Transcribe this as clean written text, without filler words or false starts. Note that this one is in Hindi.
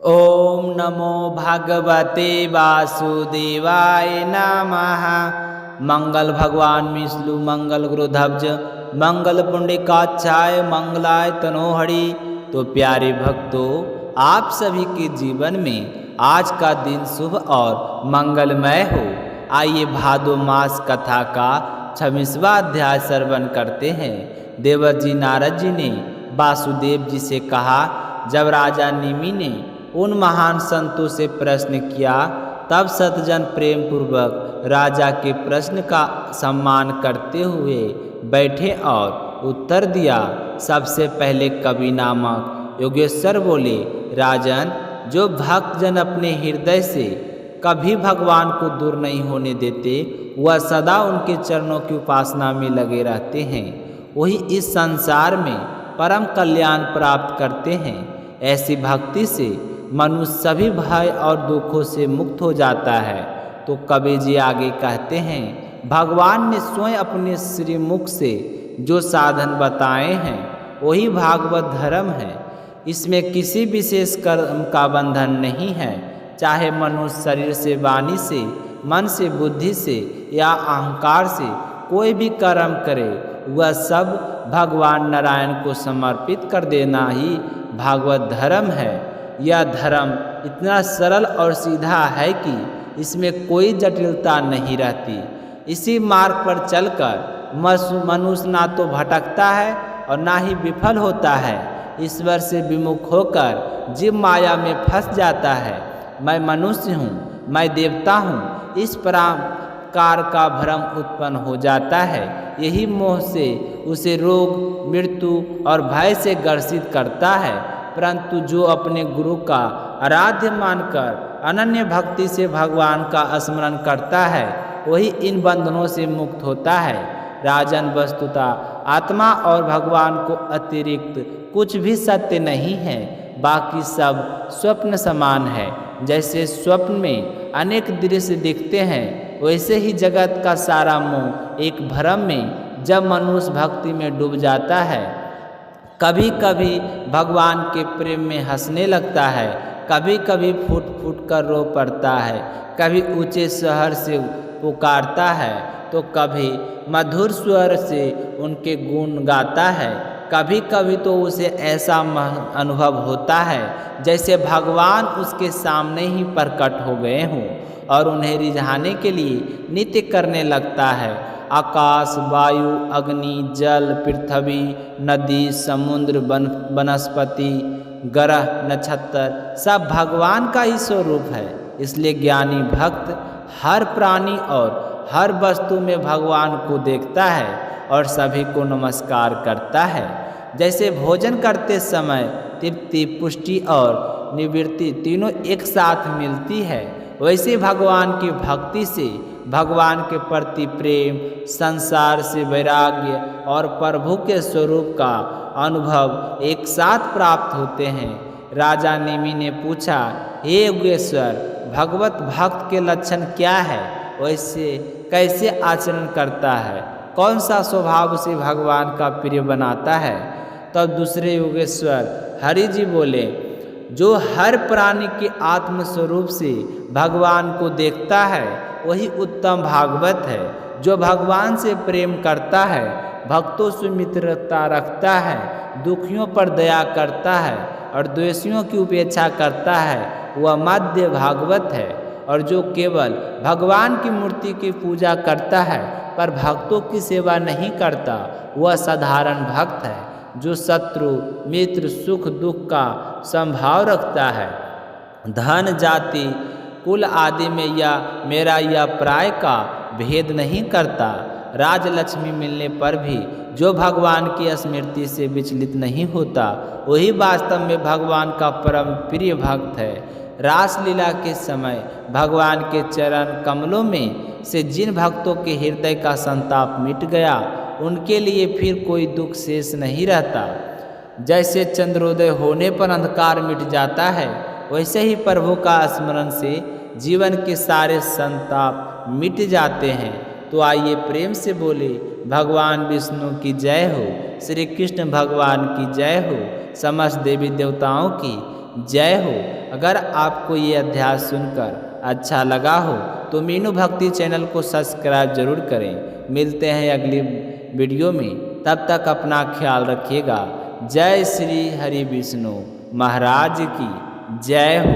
ओम नमो भगवते वासुदेवाय नमः। मंगल भगवान विष्णु मंगल गुरुध्वज मंगल पुंडरीकाक्षाय मंगलाय तनोहरि। तो प्यारे भक्तों, आप सभी के जीवन में आज का दिन शुभ और मंगलमय हो। आइए भादो मास कथा का 26वां अध्याय श्रवण करते हैं। देवर जी नारद जी ने वासुदेव जी से कहा, जब राजा निमि ने उन महान संतों से प्रश्न किया, तब सतजन प्रेम पूर्वक राजा के प्रश्न का सम्मान करते हुए बैठे और उत्तर दिया। सबसे पहले कवि नामक योगेश्वर बोले, राजन, जो भक्तजन अपने हृदय से कभी भगवान को दूर नहीं होने देते, वह सदा उनके चरणों की उपासना में लगे रहते हैं, वही इस संसार में परम कल्याण प्राप्त करते हैं। ऐसी भक्ति से मनुष्य सभी भय और दुखों से मुक्त हो जाता है। तो कबीर जी आगे कहते हैं, भगवान ने स्वयं अपने श्रीमुख से जो साधन बताए हैं वही भागवत धर्म है। इसमें किसी विशेष कर्म का बंधन नहीं है। चाहे मनुष्य शरीर से, वाणी से, मन से, बुद्धि से या अहंकार से कोई भी कर्म करे, वह सब भगवान नारायण को समर्पित कर देना ही भागवत धर्म है। यह धर्म इतना सरल और सीधा है कि इसमें कोई जटिलता नहीं रहती। इसी मार्ग पर चलकर मनुष्य ना तो भटकता है और ना ही विफल होता है। ईश्वर से विमुख होकर जीव माया में फंस जाता है। मैं मनुष्य हूँ, मैं देवता हूँ, इस प्रकार का भ्रम उत्पन्न हो जाता है। यही मोह से उसे रोग, मृत्यु और भय से ग्रसित करता है। परंतु जो अपने गुरु का आराध्य मानकर अनन्य भक्ति से भगवान का स्मरण करता है, वही इन बंधनों से मुक्त होता है। राजन, वस्तुतः आत्मा और भगवान को अतिरिक्त कुछ भी सत्य नहीं है। बाकी सब स्वप्न समान है। जैसे स्वप्न में अनेक दृश्य दिखते हैं, वैसे ही जगत का सारा मोह एक भ्रम में जब मनुष्य भक्ति में डूब जाता है, कभी कभी भगवान के प्रेम में हंसने लगता है, कभी कभी फूट फूट कर रो पड़ता है, कभी ऊंचे स्वर से पुकारता है, तो कभी मधुर स्वर से उनके गुण गाता है। कभी कभी तो उसे ऐसा अनुभव होता है जैसे भगवान उसके सामने ही प्रकट हो गए हों और उन्हें रिझाने के लिए नित्य करने लगता है। आकाश, वायु, अग्नि, जल, पृथ्वी, नदी, समुद्र, वनस्पति, ग्रह, नक्षत्र सब भगवान का ही स्वरूप है। इसलिए ज्ञानी भक्त हर प्राणी और हर वस्तु में भगवान को देखता है और सभी को नमस्कार करता है। जैसे भोजन करते समय तृप्ति, पुष्टि और निवृत्ति तीनों एक साथ मिलती है, वैसे भगवान की भक्ति से भगवान के प्रति प्रेम, संसार से वैराग्य और प्रभु के स्वरूप का अनुभव एक साथ प्राप्त होते हैं। राजा निमि ने पूछा, हे योगेश्वर, भगवत भक्त के लक्षण क्या है? वैसे कैसे आचरण करता है? कौन सा स्वभाव उसे भगवान का प्रिय बनाता है? तब दूसरे योगेश्वर हरि जी बोले, जो हर प्राणी के आत्म स्वरूप से भगवान को देखता है वही उत्तम भागवत है। जो भगवान से प्रेम करता है, भक्तों से मित्रता रखता है, दुखियों पर दया करता है और द्वेषियों की उपेक्षा करता है, वह मध्य भागवत है। और जो केवल भगवान की मूर्ति की पूजा करता है पर भक्तों की सेवा नहीं करता, वह साधारण भक्त है। जो शत्रु, मित्र, सुख दुख का समभाव रखता है, धन, जाति, कुल आदि में या मेरा या प्राय का भेद नहीं करता, राजलक्ष्मी मिलने पर भी जो भगवान की स्मृति से विचलित नहीं होता, वही वास्तव में भगवान का परम प्रिय भक्त है। रासलीला के समय भगवान के चरण कमलों में से जिन भक्तों के हृदय का संताप मिट गया, उनके लिए फिर कोई दुख शेष नहीं रहता। जैसे चंद्रोदय होने पर अंधकार मिट जाता है, वैसे ही प्रभु का स्मरण से जीवन के सारे संताप मिट जाते हैं। तो आइए प्रेम से बोले, भगवान विष्णु की जय हो, श्री कृष्ण भगवान की जय हो, समस्त देवी देवताओं की जय हो। अगर आपको ये अध्याय सुनकर अच्छा लगा हो तो मीनू भक्ति चैनल को सब्सक्राइब जरूर करें। मिलते हैं अगली वीडियो में, तब तक अपना ख्याल रखिएगा। जय श्री हरि विष्णु महाराज की जय हो।